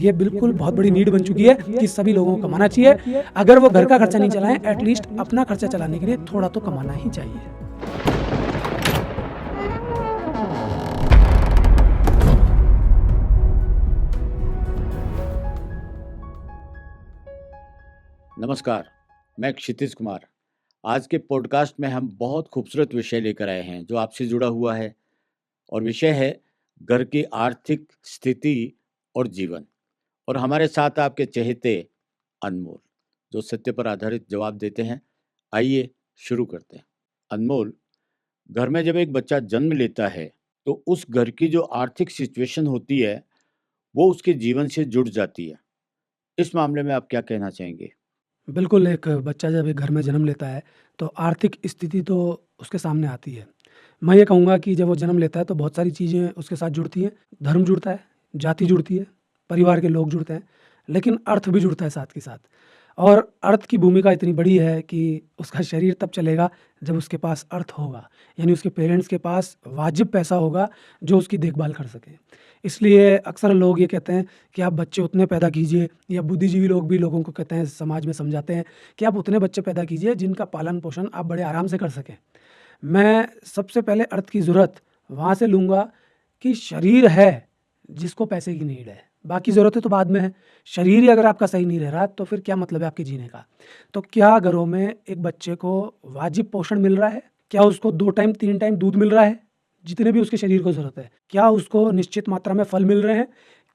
ये बिल्कुल बहुत बड़ी नीड बन चुकी है कि सभी लोगों को कमाना चाहिए। अगर वो घर का खर्चा नहीं चलाएं, एटलीस्ट अपना खर्चा चलाने के लिए थोड़ा तो कमाना ही चाहिए। नमस्कार, मैं क्षितिज कुमार। आज के पॉडकास्ट में हम बहुत खूबसूरत विषय लेकर आए हैं जो आपसे जुड़ा हुआ है और विषय है घर की आर्थिक स्थिति और जीवन। और हमारे साथ आपके चहेते अनमोल, जो सत्य पर आधारित जवाब देते हैं। आइए शुरू करते हैं। अनमोल, घर में जब एक बच्चा जन्म लेता है तो उस घर की जो आर्थिक सिचुएशन होती है वो उसके जीवन से जुड़ जाती है। इस मामले में आप क्या कहना चाहेंगे? बिल्कुल, एक बच्चा जब एक घर में जन्म लेता है तो आर्थिक स्थिति तो उसके सामने आती है। मैं ये कहूँगा कि जब वो जन्म लेता है तो बहुत सारी चीज़ें उसके साथ जुड़ती हैं। धर्म जुड़ता है, जाति जुड़ती है, परिवार के लोग जुड़ते हैं, लेकिन अर्थ भी जुड़ता है साथ के साथ। और अर्थ की भूमिका इतनी बड़ी है कि उसका शरीर तब चलेगा जब उसके पास अर्थ होगा, यानी उसके पेरेंट्स के पास वाजिब पैसा होगा जो उसकी देखभाल कर सके। इसलिए अक्सर लोग ये कहते हैं कि आप बच्चे उतने पैदा कीजिए, या बुद्धिजीवी लोग भी लोगों को कहते हैं, समाज में समझाते हैं कि आप उतने बच्चे पैदा कीजिए जिनका पालन पोषण आप बड़े आराम से कर सकें। मैं सबसे पहले अर्थ की ज़रूरत वहाँ से लूँगा कि शरीर है जिसको पैसे की नीड है, बाकी ज़रूरतें तो बाद में है। शरीर ही अगर आपका सही नहीं रह रहा तो फिर क्या मतलब है आपके जीने का? तो क्या घरों में एक बच्चे को वाजिब पोषण मिल रहा है? क्या उसको 2 टाइम 3 टाइम दूध मिल रहा है? जितने भी उसके शरीर को ज़रूरत है। क्या उसको निश्चित मात्रा में फल मिल रहे हैं?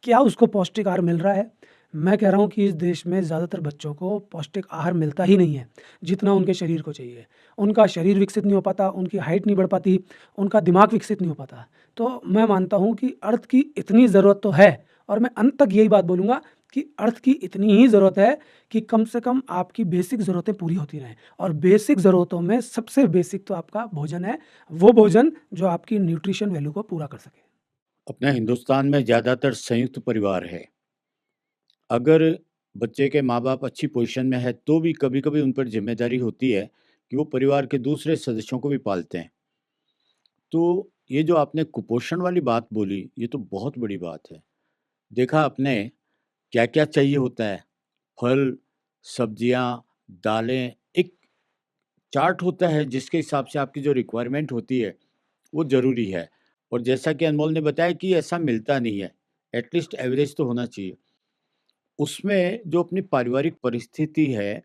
क्या उसको पौष्टिक आहार मिल रहा है? मैं कह रहा हूँ कि इस देश में ज़्यादातर बच्चों को पौष्टिक आहार मिलता ही नहीं है, जितना उनके शरीर को चाहिए। उनका शरीर विकसित नहीं हो पाता, उनकी हाइट नहीं बढ़ पाती, उनका दिमाग विकसित नहीं हो पाता। तो मैं मानता हूँ कि अर्थ की इतनी ज़रूरत तो है, और मैं अंत तक यही बात बोलूँगा कि अर्थ की इतनी ही ज़रूरत है कि कम से कम आपकी बेसिक ज़रूरतें पूरी होती रहें। और बेसिक ज़रूरतों में सबसे बेसिक तो आपका भोजन है, वो भोजन जो आपकी न्यूट्रिशन वैल्यू को पूरा कर सके। अपने हिंदुस्तान में ज़्यादातर संयुक्त परिवार है। अगर बच्चे के माँ-बाप अच्छी पोज़ीशन में है तो भी कभी-कभी उन पर ज़िम्मेदारी होती है कि वो परिवार के दूसरे सदस्यों को भी पालते हैं। तो ये जो आपने कुपोषण वाली बात बोली, ये तो बहुत बड़ी बात है। देखा आपने क्या-क्या चाहिए होता है? फल, सब्जियाँ, दालें, एक चार्ट होता है जिसके हिसाब से आपकी जो रिक्वायरमेंट होती है, वो ज़रूरी है। और जैसा कि अनमोल ने बताया कि ऐसा मिलता नहीं है, एटलीस्ट एवरेज तो होना चाहिए। उसमें जो अपनी पारिवारिक परिस्थिति है,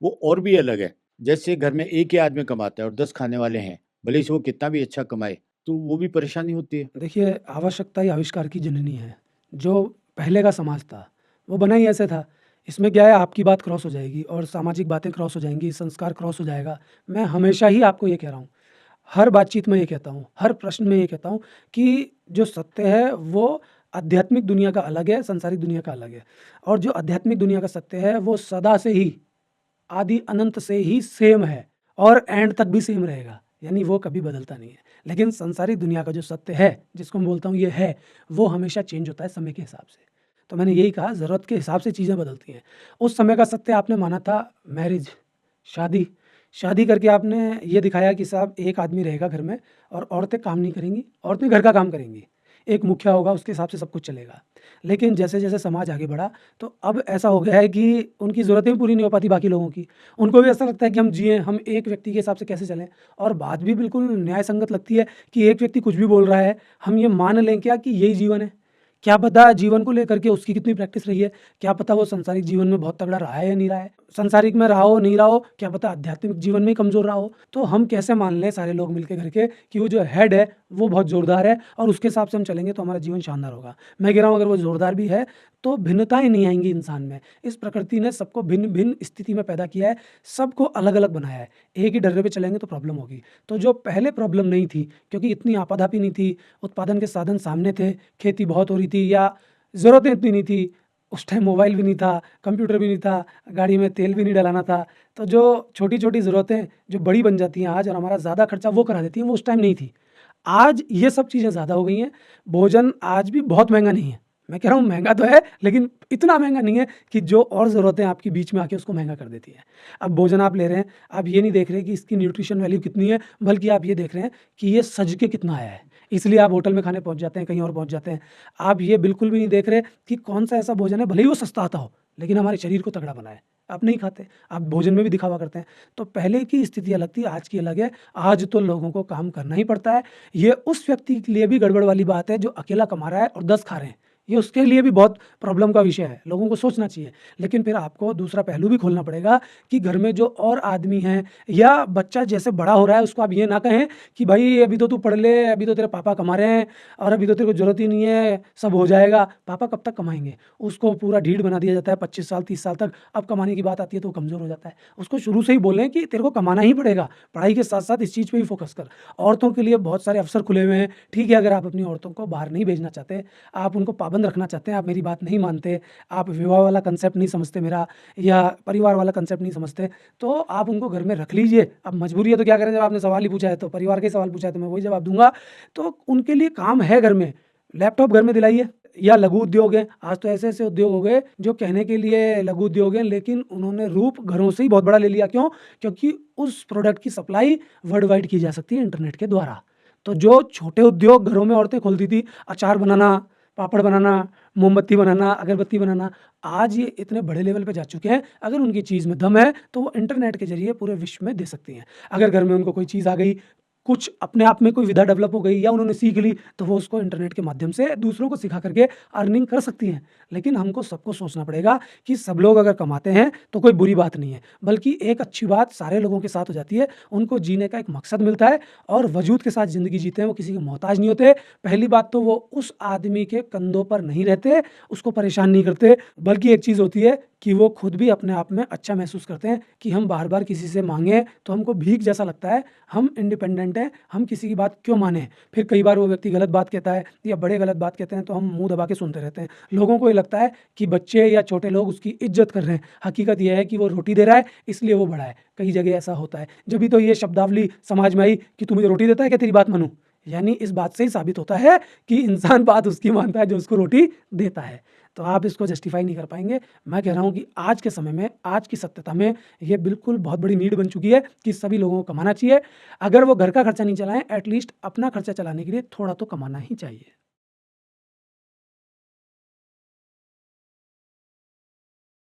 वो और भी अलग है। जैसे घर में एक ही आदमी कमाता है और 10 खाने वाले हैं, भले ही से वो कितना भी अच्छा कमाए, तो वो भी परेशानी होती है। देखिए, आवश्यकता ही आविष्कार की जननी है। जो पहले का समाज था, वो बना ही ऐसे था। इसमें क्या है, आपकी बात क्रॉस हो जाएगी और सामाजिक बातें क्रॉस हो जाएँगी, संस्कार क्रॉस हो जाएगा। मैं हमेशा ही आपको ये कह रहा हूँ, हर बातचीत में ये कहता हूँ, हर प्रश्न में ये कहता हूँ कि जो सत्य है वो आध्यात्मिक दुनिया का अलग है, सांसारिक दुनिया का अलग है। और जो आध्यात्मिक दुनिया का सत्य है वो सदा से ही, आदि अनंत से ही सेम है और एंड तक भी सेम रहेगा, यानी वो कभी बदलता नहीं है। लेकिन सांसारिक दुनिया का जो सत्य है, जिसको मैं बोलता हूँ ये है, वो हमेशा चेंज होता है समय के हिसाब से। तो मैंने यही कहा, ज़रूरत के हिसाब से चीज़ें बदलती हैं। उस समय का सत्य आपने माना था मैरिज, शादी। शादी करके आपने ये दिखाया कि साहब एक आदमी रहेगा घर में और औरतें काम नहीं करेंगी, औरतें घर का काम करेंगी। एक मुखिया होगा, उसके हिसाब से सब कुछ चलेगा। लेकिन जैसे-जैसे समाज आगे बढ़ा तो अब ऐसा हो गया है कि उनकी ज़रूरतें भी पूरी नहीं हो पाती बाकी लोगों की। उनको भी ऐसा लगता है कि हम जिएँ, हम एक व्यक्ति के हिसाब से कैसे चलें। और बात भी बिल्कुल न्याय संगत लगती है कि एक व्यक्ति कुछ भी बोल रहा है, हम ये मान लें क्या कि यही जीवन है? क्या पता जीवन को लेकर के उसकी कितनी प्रैक्टिस रही है, क्या पता वो सांसारिक जीवन में बहुत तगड़ा रहा है या नहीं रहा है। सांसारिक में रहा हो, नहीं रहा हो, क्या पता आध्यात्मिक जीवन में ही कमज़ोर रहा हो। तो हम कैसे मान लें सारे लोग मिल के घर के कि वो जो हेड है वो बहुत ज़ोरदार है और उसके हिसाब से हम चलेंगे तो हमारा जीवन शानदार होगा। मैं कह रहा हूँ अगर वो ज़ोरदार भी है तो भिन्नताएँ नहीं आएँगी इंसान में। इस प्रकृति ने सबको भिन्न-भिन्न स्थिति में पैदा किया है, सबको अलग-अलग बनाया है। एक ही डर्रे पे चलेंगे तो प्रॉब्लम होगी। तो जो पहले प्रॉब्लम नहीं थी, क्योंकि इतनी आपाधापी नहीं थी, उत्पादन के साधन सामने थे, खेती बहुत हो रही थी या ज़रूरतें इतनी नहीं थी, उस टाइम मोबाइल भी नहीं था, कंप्यूटर भी नहीं था, गाड़ी में तेल भी नहीं डलाना था। तो जो छोटी-छोटी ज़रूरतें जो बड़ी बन जाती हैं आज और हमारा ज़्यादा खर्चा वो करा देती हैं, वो उस टाइम नहीं थी। आज ये सब चीज़ें ज़्यादा हो गई हैं। भोजन आज भी बहुत महँगा नहीं है। मैं कह रहा हूँ महँगा तो है, लेकिन इतना महँगा नहीं है कि जो और ज़रूरतें आपकी बीच में आके उसको महँगा कर देती हैं। अब भोजन आप ले रहे हैं, आप ये नहीं देख रहे कि इसकी न्यूट्रिशन वैल्यू कितनी है, बल्कि आप ये देख रहे हैं कि ये सज के कितना आया है। इसलिए आप होटल में खाने पहुँच जाते हैं, कहीं और पहुँच जाते हैं। आप ये बिल्कुल भी नहीं देख रहे कि कौन-सा ऐसा भोजन है, भले ही वो सस्ता आता हो, लेकिन हमारे शरीर को तगड़ा बनाए। आप नहीं खाते, आप भोजन में भी दिखावा करते हैं। तो पहले की स्थिति अलग थी, आज की अलग है। आज तो लोगों को काम करना ही पड़ता है। ये उस व्यक्ति के लिए भी गड़बड़ वाली बात है जो अकेला कमा रहा है और 10 खा रहे हैं। ये उसके लिए भी बहुत प्रॉब्लम का विषय है, लोगों को सोचना चाहिए। लेकिन फिर आपको दूसरा पहलू भी खोलना पड़ेगा कि घर में जो और आदमी हैं या बच्चा जैसे बड़ा हो रहा है उसको आप ये ना कहें कि भाई अभी तो तू पढ़ ले, अभी तो तेरे पापा कमा रहे हैं और अभी तो तेरे को ज़रूरत ही नहीं है, सब हो जाएगा। पापा कब तक कमाएँगे? उसको पूरा ढीठ बना दिया जाता है 25 साल, 30 साल तक। अब कमाने की बात आती है तो वो कमज़ोर हो जाता है। उसको शुरू से ही बोलें कि तेरे को कमाना ही पड़ेगा, पढ़ाई के साथ-साथ इस चीज़ पे भी फ़ोकस कर। औरतों के लिए बहुत सारे अवसर खुले हुए हैं। ठीक है, अगर आप अपनी औरतों को बाहर नहीं भेजना चाहते, आप उनको पाबंद रखना चाहते हैं, आप मेरी बात नहीं मानते, आप विवाह वाला कंसेप्ट नहीं समझते मेरा या परिवार वाला कंसेप्ट नहीं समझते, तो आप उनको घर में रख लीजिए। अब मजबूरी है तो क्या करें, जब आपने सवाल ही पूछा है तो परिवार का ही सवाल पूछा है तो मैं वही जवाब दूँगा। तो उनके लिए काम है घर में, लैपटॉप घर में दिलाइए या लघु उद्योग है। आज तो ऐसे-ऐसे उद्योग हो गए जो कहने के लिए लघु उद्योग हैं, लेकिन उन्होंने रूप घरों से ही बहुत बड़ा ले लिया। क्यों? क्योंकि उस प्रोडक्ट की सप्लाई वर्ल्ड वाइड की जा सकती है इंटरनेट के द्वारा। तो जो छोटे उद्योग घरों में औरतें खोलती थी, अचार बनाना, पापड़ बनाना, मोमबत्ती बनाना, अगरबत्ती बनाना, आज ये इतने बड़े लेवल पे जा चुके हैं। अगर उनकी चीज़ में दम है, तो वो इंटरनेट के ज़रिए पूरे विश्व में दे सकती हैं। अगर घर में उनको कोई चीज़ आ गई, कुछ अपने आप में कोई विधा डेवलप हो गई या उन्होंने सीख ली, तो वो उसको इंटरनेट के माध्यम से दूसरों को सिखा करके अर्निंग कर सकती हैं। लेकिन हमको सबको सोचना पड़ेगा कि सब लोग अगर कमाते हैं, तो कोई बुरी बात नहीं है, बल्कि एक अच्छी बात सारे लोगों के साथ हो जाती है। उनको जीने का एक मकसद मिलता है और वजूद के साथ ज़िंदगी जीते हैं, वो किसी के मोहताज नहीं होते। पहली बात तो वो उस आदमी के कंधों पर नहीं रहते, उसको परेशान नहीं करते, बल्कि एक चीज़ होती है कि वो खुद भी अपने आप में अच्छा महसूस करते हैं कि हम बार-बार किसी से माँगे तो हमको भीख जैसा लगता है, हम इंडिपेंडेंट हैं, हम किसी की बात क्यों मानें? फिर कई बार वो व्यक्ति गलत बात कहता है या बड़े गलत बात कहते हैं तो हम मुँह दबा के सुनते रहते हैं। लोगों को ये लगता है कि बच्चे या छोटे लोग उसकी इज़्ज़त कर रहे हैं। हकीकत ये है कि वो रोटी दे रहा है इसलिए वो बड़ा है। कई जगह ऐसा होता है। जभी तो ये शब्दावली समाज में आई कि तू मुझे रोटी देता है क्या तेरी बात मानूँ? यानी इस बात से ही साबित होता है कि इंसान बात उसकी मानता है जो उसको रोटी देता है। तो आप इसको जस्टिफ़ाई नहीं कर पाएँगे। मैं कह रहा हूँ कि आज के समय में, आज की सत्यता में ये बिल्कुल बहुत बड़ी नीड बन चुकी है कि सभी लोगों को कमाना चाहिए। अगर वो घर का खर्चा नहीं चलाएँ, एट लीस्ट अपना खर्चा चलाने के लिए थोड़ा तो कमाना ही चाहिए।